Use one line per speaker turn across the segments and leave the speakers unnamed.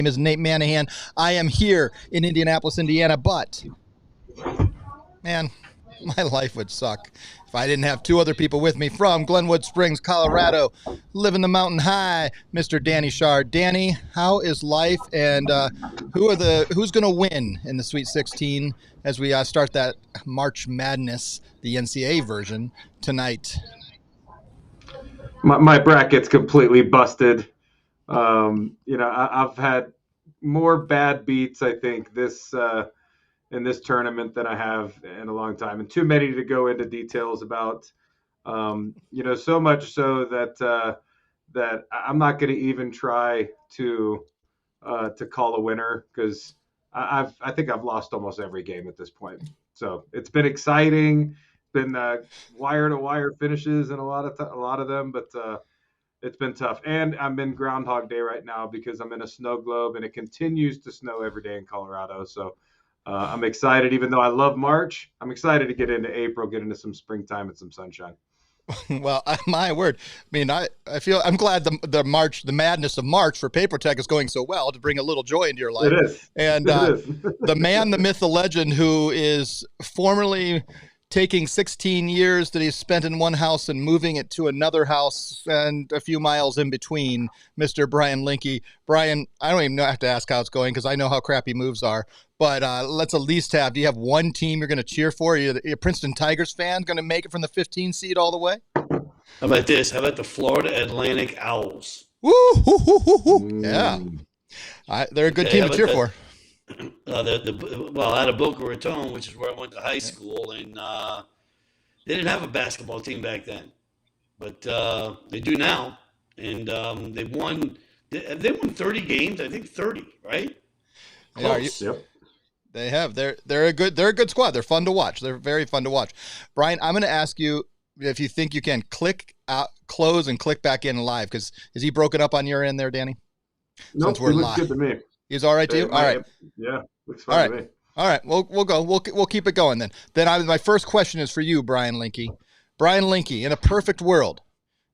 name is Nate Manahan. I am here in Indianapolis, Indiana, but, man, my life would suck if I didn't have two other people with me from Glenwood Springs, Colorado, living the mountain high, Mr. Danny Schard. Danny, how is life, and who's going to win in the Sweet 16 as we start that March Madness, the NCAA version, tonight?
My bracket's completely busted. I've had more bad beats, I think, in this tournament than I have in a long time, and too many to go into details about. So much so that I'm not going to even try to call a winner, because I think I've lost almost every game at this point. So it's been exciting, been wire to wire finishes in a lot of them, but it's been tough. And I'm in Groundhog Day right now because I'm in a snow globe, and it continues to snow every day in Colorado. So I'm excited, even though I love March. I'm excited to get into April, get into some springtime and some sunshine.
Well, my word. I mean, I feel I'm glad the madness of March for Paper Tech is going so well to bring a little joy into your life.
It is.
And the man, the myth, the legend, who is formerly taking 16 years that he's spent in one house and moving it to another house and a few miles in between, Mr. Brian Linky. Brian, I don't even have to ask how it's going because I know how crappy moves are. But let's at least do you have one team you're going to cheer for? Are you a Princeton Tigers fan going to make it from the 15 seed all the way?
How about this? How about the Florida Atlantic Owls?
Woo! Yeah. They're a good team to cheer for.
Out of Boca Raton, which is where I went to high school, and they didn't have a basketball team back then, but they do now, and they won 30 games, I think 30, right? Close.
Yep.
They have. They're a good squad. They're fun to watch. They're very fun to watch. Brian, I'm going to ask you if you think you can click out, close, and click back in live, because is he broken up on your end there, Danny?
Nope, he looks good to me.
He's all right to you? All right.
Yeah, looks fine to me.
All right, we'll go. We'll keep it going then. My first question is for you, Brian Linky. Brian Linky, in a perfect world,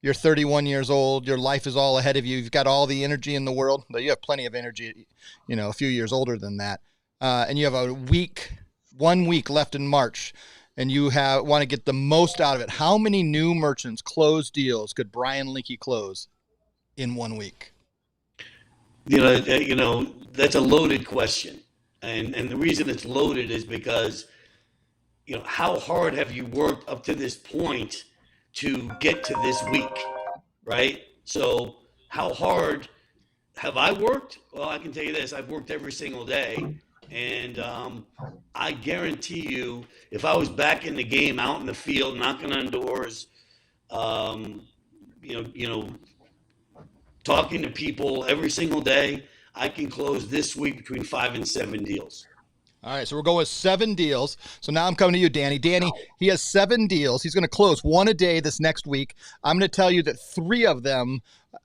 you're 31 years old. Your life is all ahead of you. You've got all the energy in the world. But you have plenty of energy, a few years older than that. And you have 1 week left in March, and you want to get the most out of it. How many new merchants, closed deals could Brian Linky close in 1 week?
That's a loaded question. And the reason it's loaded is because, how hard have you worked up to this point to get to this week, right? So how hard have I worked? Well, I can tell you this. I've worked every single day. And I guarantee you, if I was back in the game, out in the field, knocking on doors, talking to people every single day, I can close this week between 5 and 7 deals.
All right, so we'll go with 7 deals. So now I'm coming to you, Danny. Danny, he has 7 deals. He's going to close one a day this next week. I'm going to tell you that 3 of them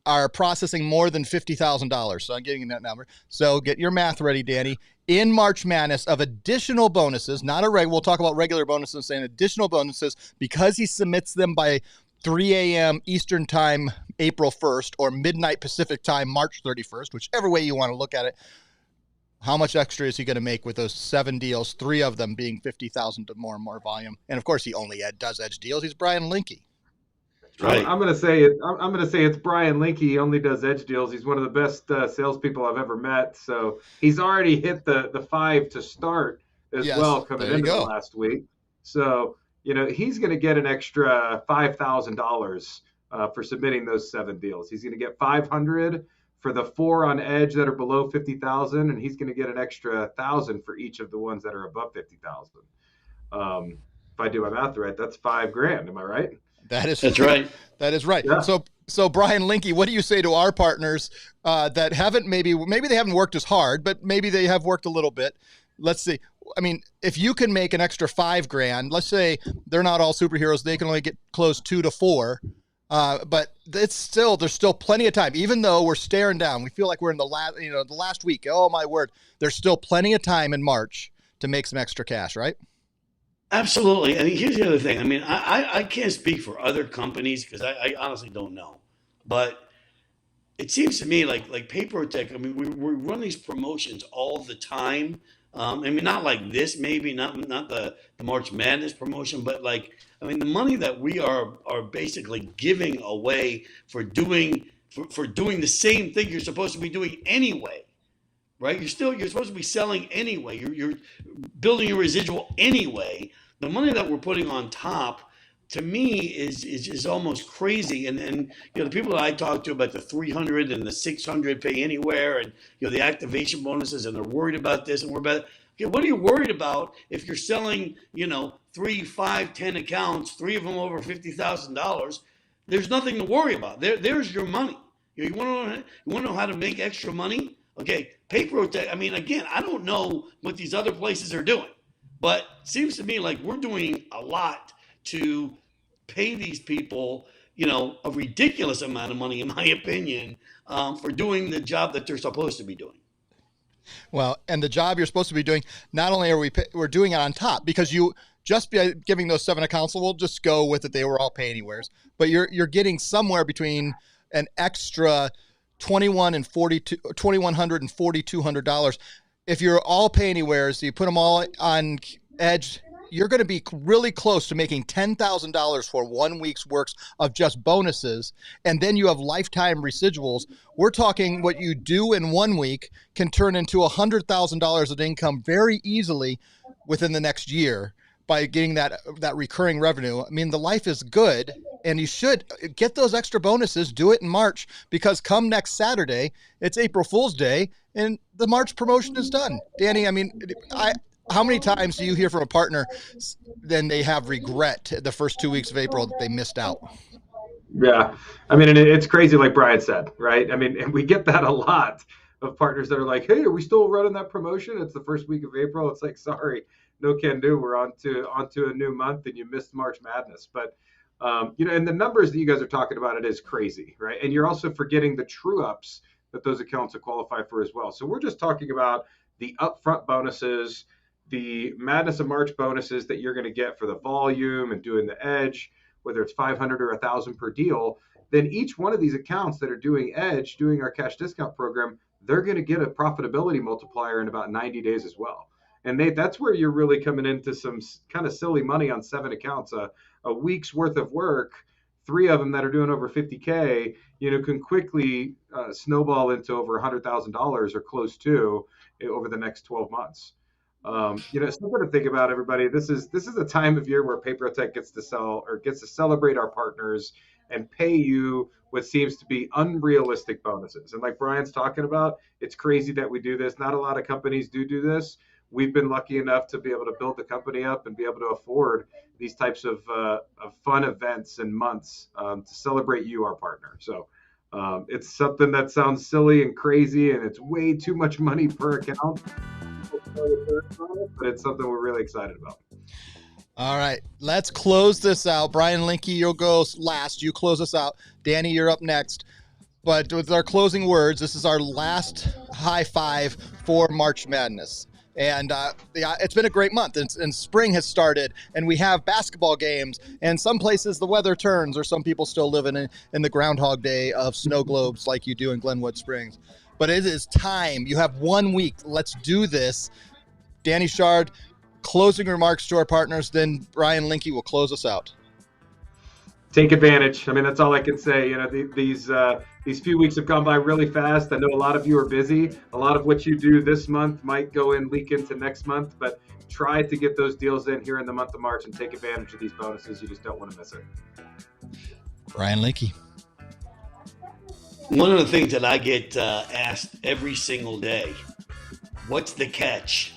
are processing more than $50,000. So I'm getting that number. So get your math ready, Danny. In March Madness, of additional bonuses, not a we'll talk about regular bonuses, saying additional bonuses, because he submits them by 3 a.m. Eastern time, April 1st, or midnight Pacific time, March 31st, whichever way you want to look at it. How much extra is he going to make with those 7 deals, 3 of them being 50,000 to more and more volume? And of course, he only does edge deals. He's Brian Linky.
Right. I'm going to say it's Brian Linky. He only does edge deals. He's one of the best salespeople I've ever met. So he's already hit the 5 to start as well coming into the last week. So he's going to get an extra $5,000 for submitting those 7 deals. He's going to get $500 for the 4 on edge that are below 50,000, and he's going to get an extra $1,000 for each of the ones that are above 50,000. If I do my math right, that's $5,000. Am I right?
That's right.
That is right.
Yeah.
So Brian Linky, what do you say to our partners that haven't maybe they haven't worked as hard, but maybe they have worked a little bit? Let's see. I mean, if you can make an extra $5,000, let's say they're not all superheroes, they can only get close 2 to 4. But there's still plenty of time, even though we're staring down. We feel like we're in the last week. Oh my word. There's still plenty of time in March to make some extra cash, right?
Absolutely. And here's the other thing. I mean, I can't speak for other companies because I honestly don't know. But it seems to me like Paper Tech. I mean, we run these promotions all the time. I mean, not like this, maybe not the March Madness promotion, but like, I mean, the money that we are basically giving away for doing the same thing you're supposed to be doing anyway, right? You're supposed to be selling anyway. You're building your residual anyway. The money that we're putting on top, to me, is almost crazy. And the people that I talk to about the 300 and the 600 pay anywhere, and the activation bonuses, and they're worried about this and worried about. Okay, what are you worried about if you're selling 3, 5, 10 accounts, 3 of them over $50,000? There's nothing to worry about. There's your money. You want to know how to make extra money? Okay, Paper Tech. I mean, again, I don't know what these other places are doing, but it seems to me like we're doing a lot to pay these people, a ridiculous amount of money, in my opinion, for doing the job that they're supposed to be doing.
Well, and the job you're supposed to be doing, not only are we're doing it on top, because you just be giving those 7 accounts, so we'll just go with it. They were all pay anywheres, but you're getting somewhere between an extra $2,100 and $4,200. If you're all pay anywheres, so you put them all on Edge, you're going to be really close to making $10,000 for 1 week's works of just bonuses. And then you have lifetime residuals. We're talking what you do in 1 week can turn into $100,000 of income very easily within the next year by getting that recurring revenue. I mean, the life is good, and you should get those extra bonuses. Do it in March, because come next Saturday, it's April Fool's Day, and the March promotion is done. Danny, I mean, how many times do you hear from a partner then they have regret the first 2 weeks of April that they missed out?
Yeah. I mean, and it's crazy, like Brian said, right? I mean, and we get that a lot of partners that are like, hey, are we still running that promotion? It's the first week of April. It's like, sorry, no can do. We're on to a new month, and you missed March Madness. But, and the numbers that you guys are talking about, it is crazy, right? And you're also forgetting the true ups that those accounts will qualify for as well. So we're just talking about the upfront bonuses, the Madness of March bonuses that you're going to get for the volume and doing the Edge, whether it's 500 or 1,000 per deal. Then each one of these accounts that are doing Edge, doing our cash discount program, they're going to get a profitability multiplier in about 90 days as well. And that's where you're really coming into some kind of silly money on 7 accounts. A week's worth of work, 3 of them that are doing over 50K, can quickly snowball into over $100,000 or close to over the next 12 months. Something to think about, everybody. This is a time of year where Paper Tech gets to celebrate our partners and pay you what seems to be unrealistic bonuses. And like Brian's talking about, it's crazy that we do this. Not a lot of companies do this. We've been lucky enough to be able to build the company up and be able to afford these types of fun events and months to celebrate you, our partner. So it's something that sounds silly and crazy, and it's way too much money per account. But it's something we're really excited about.
All right, let's close this out. Brian Linky, you'll go last. You close us out. Danny, you're up next. But with our closing words, this is our last high five for March Madness. And it's been a great month, and spring has started, and we have basketball games, and some places the weather turns, or some people still living in the Groundhog Day of snow globes like you do in Glenwood Springs. But it is time. You have 1 week. Let's do this. Danny Schard, closing remarks to our partners, then Brian Linky will close us out.
Take advantage. I mean, that's all I can say. These few weeks have gone by really fast. I know a lot of you are busy. A lot of what you do this month might leak into next month, but try to get those deals in here in the month of March and take advantage of these bonuses. You just don't want to miss it.
Brian Linky.
One of the things that I get asked every single day, what's the catch?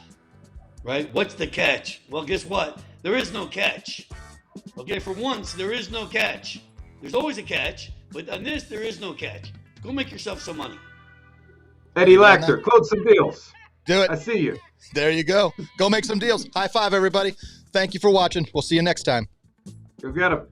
Right? What's the catch? Well, guess what? There is no catch. Okay, for once, there is no catch. There's always a catch, but on this, there is no catch. Go make yourself some money.
Eddie Lachter, close some deals.
Do it.
I see you.
There you go. Go make some deals. High five, everybody. Thank you for watching. We'll see you next time.
Go get 'em.